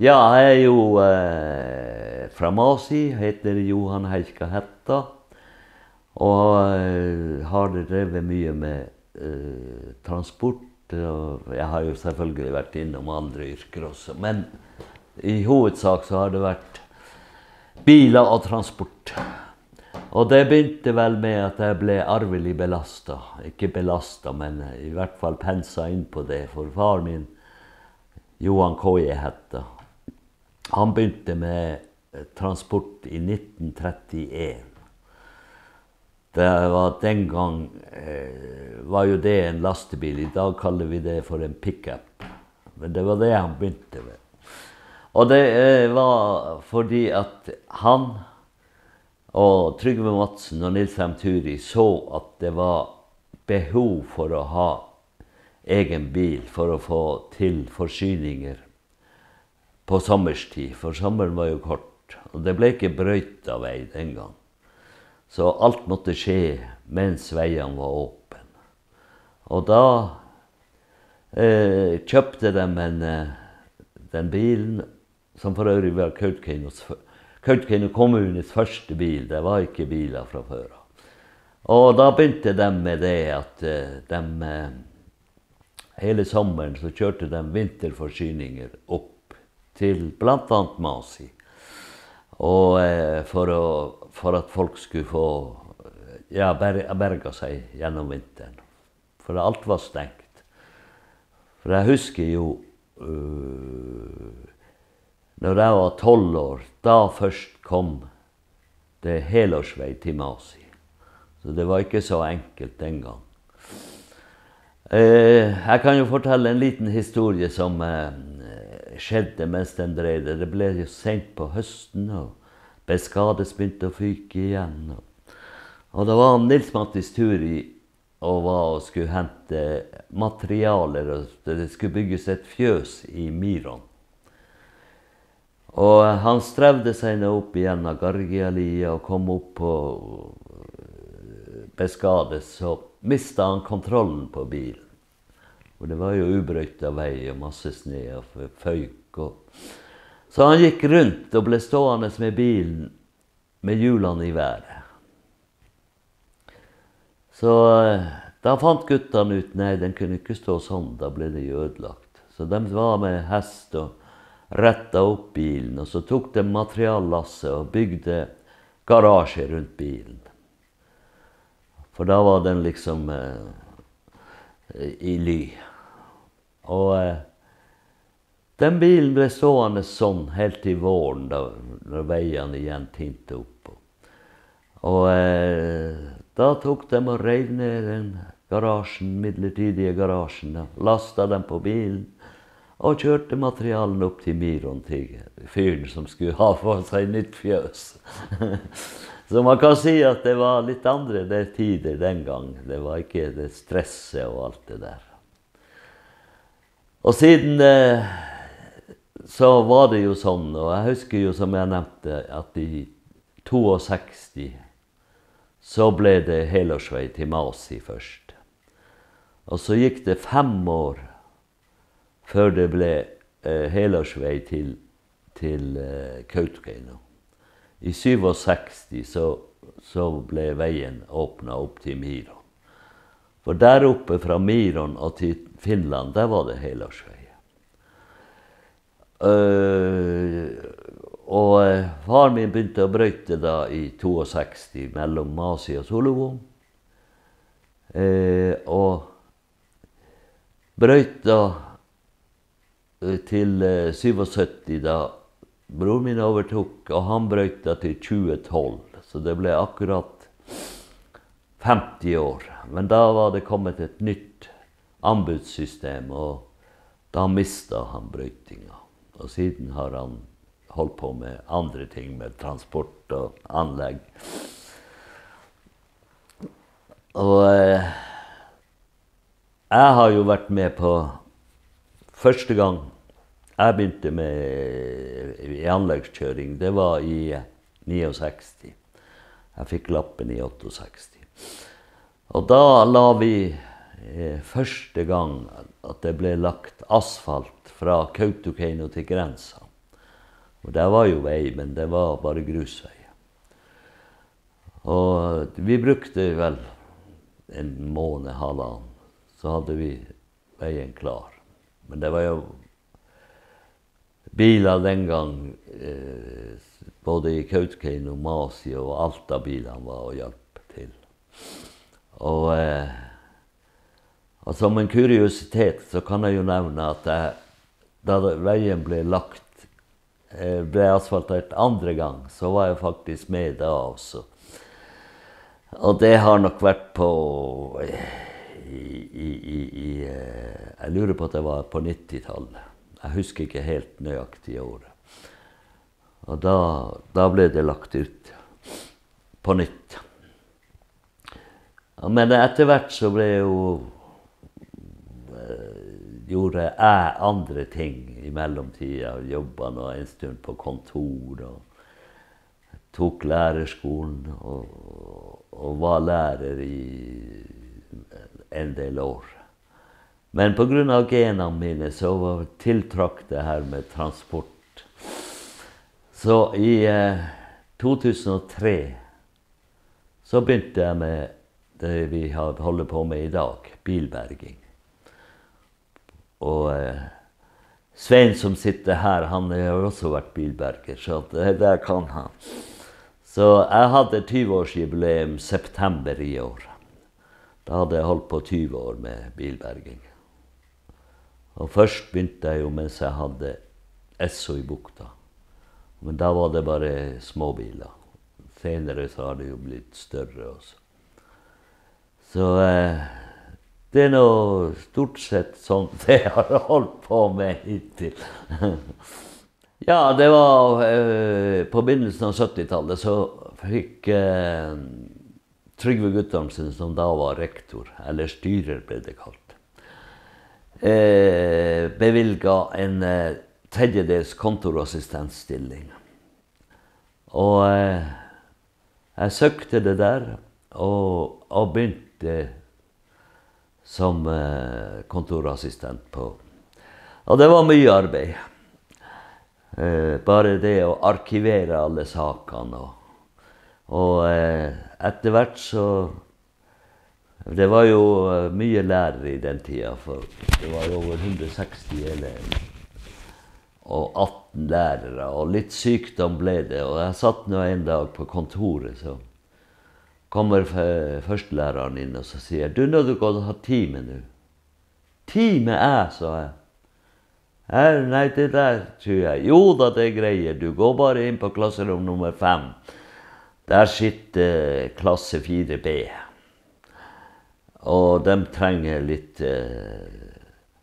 Ja, jeg er jo fra Masi, heter Johan Heika Hetta, og har drevet mye med transport, og jeg har jo selvfølgelig vært innom andre yrker også, men i hovedsak så har det vært biler og transport. Og det begynte vel med at jeg ble arvelig belastet. Ikke belastet, men i hvert fall pensa inn på det. For far min, Johan K.J. Hetta, han begynte med transport i 1931. Det var den gang, var jo det en lastebil. I dag kaller vi det for en pick-up. Men det var det han begynte med. Og det var fordi at han og Trygve Madsen og Nils M. Turi så at det var behov for å ha egen bil for å få til forsyninger på sommerstid, for sommeren var jo kort, og det ble ikke brøyta vei den gang. Så alt måtte skje mens veiene var åpen. Og da kjøpte de den bilen, som for øvrig var Kautokeino kommunes første bil. Det var ikke biler fra før. Og da begynte de med det at hele sommeren så kjørte de vinterforsyninger opp til blant annet Masi. Og for at folk skulle få berga seg gjennom vinteren. For alt var stengt. For jeg husker jo når jeg var 12 år, da først kom det helårsvei til Masi. Så det var ikke så enkelt den gang. Jeg kan jo fortelle en liten historie som skjedde mens den dreide. Det ble jo sent på høsten, og Beskades begynte å fyke igjen. Og da var Nils Mattis Turi og skulle hente materialer, og det skulle bygges et fjøs i Miron. Og han strevde seg nå opp igjen av Gargialia og kom opp på Beskades, så mistet han kontrollen på bilen. Og det var jo ubrøyta vei og masse sne og føyk. Så han gikk rundt og ble stående med bilen med hjulene i været. Så da fant guttene ut, nei, den kunne ikke stå sånn, da ble det jo ødelagt. Så de var med hest og rettet opp bilen, og så tok de materiallasset og bygde garasje rundt bilen. For da var den liksom i ly. Og den bilen ble stående sånn helt til våren, da, når veiene igjen tinte opp. Og da tok de og rev ned den garasjen, midlertidige garasjen, lastet dem på bilen, og kjørte materialen opp til Miron, til fyren som skulle ha for seg nytt fjøs. Så man kan si at det var litt andre tider den gang. Det var ikke det stresset og alt det der. Og siden så var det jo sånn, og jeg husker jo som jeg nevnte, at i 62 så ble det helårsvei til Masi først. Og så gikk det 5 år før det ble helårsvei til Kautokeino. I 67 så ble veien åpnet opp til Miron. For der oppe fra Miron og til Finland, der var det helårsvei. Og far min begynte å brøyte da i 62 mellom Masi og Solovo. Og brøyta til 77 da bror min overtok, og han brøyta til 2012. Så det ble akkurat 50 år. Men da var det kommet et nytt anbudssystem, og da mistet han brøytinga. Og siden har han holdt på med andre ting, med transport og anlegg. Og jeg har jo vært med på første gang jeg begynte i anleggskjøring, det var i 69. Jeg fikk lappen i 68. Og da la vi første gang at det ble lagt asfalt fra Kautokeino til grensa. Og det var jo vei, men det var bare grusvei. Og vi brukte vel en måned, halvannet, så hadde vi veien klar. Men det var jo biler den gang, både i Kautokeino, Masi og alt av bilene var å hjelpe til. Og som en kuriositet så kan jeg jo nevne at da veien ble asfaltert andre gang, så var jeg faktisk med da også. Og det har nok vært på, jeg lurer på at det var på 90-tallet. Jeg husker ikke helt nøyaktig året. Og da ble det lagt ut på nytt. Men etter hvert så ble gjorde jeg andre ting i mellomtiden. Jobbet nå en stund på kontor og tok lærerskolen og var lærer i en del år. Men på grunn av genene mine så tiltrakk det her med transport. Så i 2003 så begynte jeg med det vi holder på med i dag, bilberging. Og Svein som sitter her, han har også vært bilberger, så det kan han. Så jeg hadde 20-årsjubileum september i år. Da hadde jeg holdt på 20 år med bilberging. Og først begynte jeg jo mens jeg hadde Esso i bukta. Men da var det bare småbiler. Senere så har det jo blitt større også. Så det er noe stort sett sånn det jeg har holdt på med hittil. Ja, det var på begynnelsen av 70-tallet så fikk Trygve Guttormsen, som da var rektor, eller styrer ble det kalt, bevilget en tredjedels kontorassistentstilling. Og jeg søkte det der, og begynte som kontorassistent på. Og det var mye arbeid. Bare det å arkivere alle sakene. Og etter hvert så... Det var jo mye lærere i den tiden, for det var over 160 elever. Og 18 lærere, og litt sykdom ble det. Og jeg satt nå en dag på kontoret, så kommer førstelæreren inn og så sier, du, nå du går og har time nå. Time sa jeg. Nei, det der tror jeg. Jo da, det greier. Du går bare inn på klasserom nummer 5. Der sitter klasse 4B. Og de trenger litt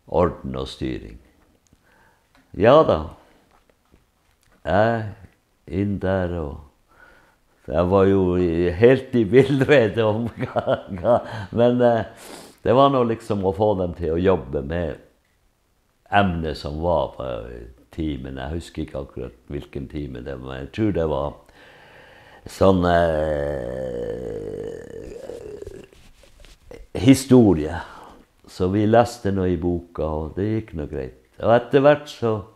orden og styring. Ja da. Jeg inn der og... Jeg var jo helt i villrede om men det var nå liksom å få dem til å jobbe med emnet som var på timen. Jeg husker ikke akkurat hvilken time det var, men jeg tror det var sånn historie. Så vi leste noe i boka, og det gikk noe greit. Og etter hvert så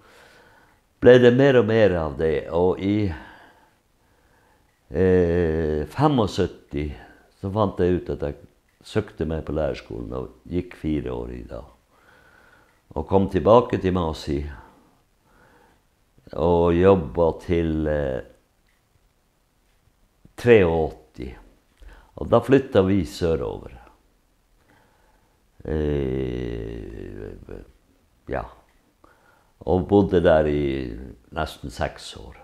ble det mer og mer av det, og i 75 så fant jeg ut at jeg søkte meg på lærerskolen og gikk 4 år i dag. Og kom tilbake til Masi og jobbet til 83. Og da flyttet vi sørover. Ja. Og bodde der i nesten 6 år.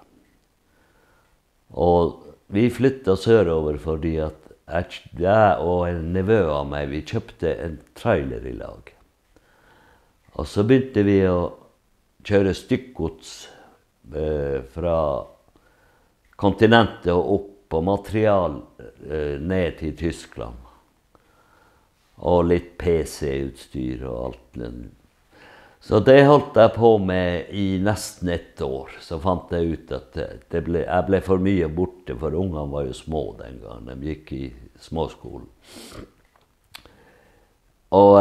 Og vi flyttet sørover fordi at jeg og en nevø av meg, vi kjøpte en trailer i lag. Og så begynte vi å kjøre stykkgods fra kontinentet og opp på material ned til Tyskland. Og litt PC-utstyr og alt. Så det holdt jeg på med i nesten 1 år. Så fant jeg ut at jeg ble for mye borte, for ungene var jo små den gangen. De gikk i småskolen. Og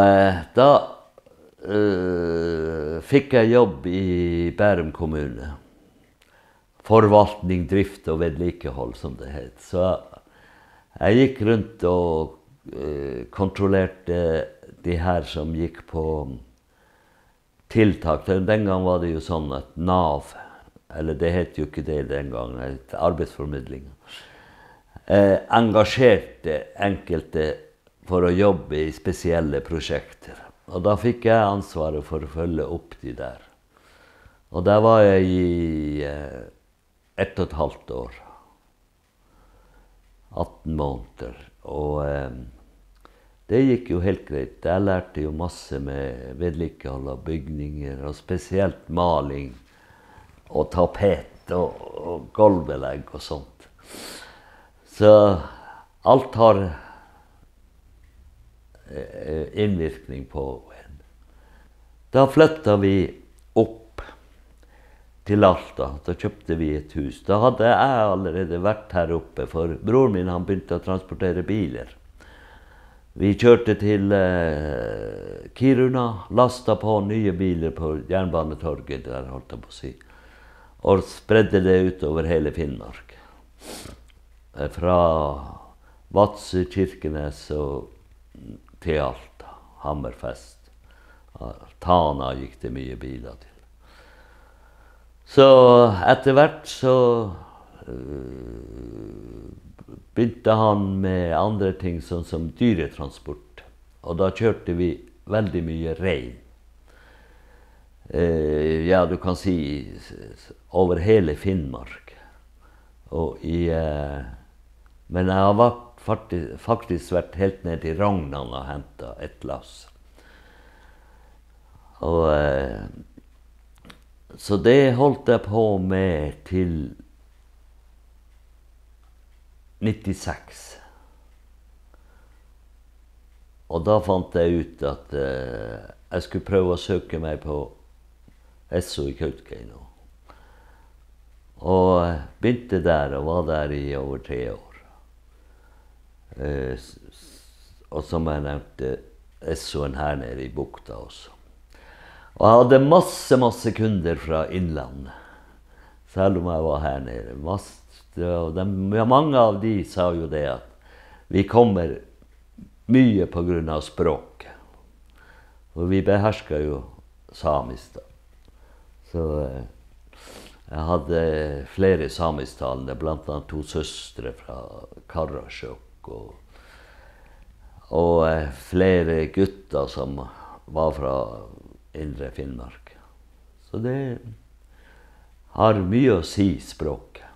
da fikk jeg jobb i Bærum kommune. forvaltning, drift og vedlikehold, som det het. Så jeg gikk rundt og kontrollerte de her som gikk på tiltak. Den gang var det jo sånn at NAV, eller det het jo ikke det den gangen, arbeidsformidling, engasjerte enkelte for å jobbe i spesielle prosjekter. Og da fikk jeg ansvaret for å følge opp de der. Og der var jeg i 1,5 år. 18 måneder. Og det gikk jo helt greit. Jeg lærte jo masse med vedlikehold av bygninger, og spesielt maling og tapet og gulvbelegg og sånt. Så alt har innvirkning på en. Da flyttet vi opp til Alta. Da kjøpte vi et hus. Da hadde jeg allerede vært her oppe, for bror min han begynte å transportere biler. Vi kjørte til Kiruna, lastet på nye biler på Jernbanetorget, der holdt jeg på å si, og spredde det utover hele Finnmark. Fra Vadsø, Kirkenes og til Alta, Hammerfest. Tana gikk det mye biler til. Så etter hvert så begynte han med andre ting, sånn som dyretransport. Og da kjørte vi veldig mye rein. Ja, du kan si over hele Finnmark. Og men jeg har faktisk vært helt ned til Rognan og hentet et lass. Og så det holdt jeg på med til 96. Og da fant jeg ut at jeg skulle prøve å søke meg på Esso i Kautokeino. Og begynte der og var der i over 3 år. Og som jeg nevnte, Essoen her nede i bukta også. Og jeg hadde masse kunder fra innlandet, selv om jeg var her nede. Mange av de sa jo det at vi kommer mye på grunn av språket. Og vi behersker jo samisk da. Så jeg hadde flere samisktalende, blant annet 2 søstre fra Karasjok, og flere gutter som var fra Indre Finnmark. Så det har mye å si, språket.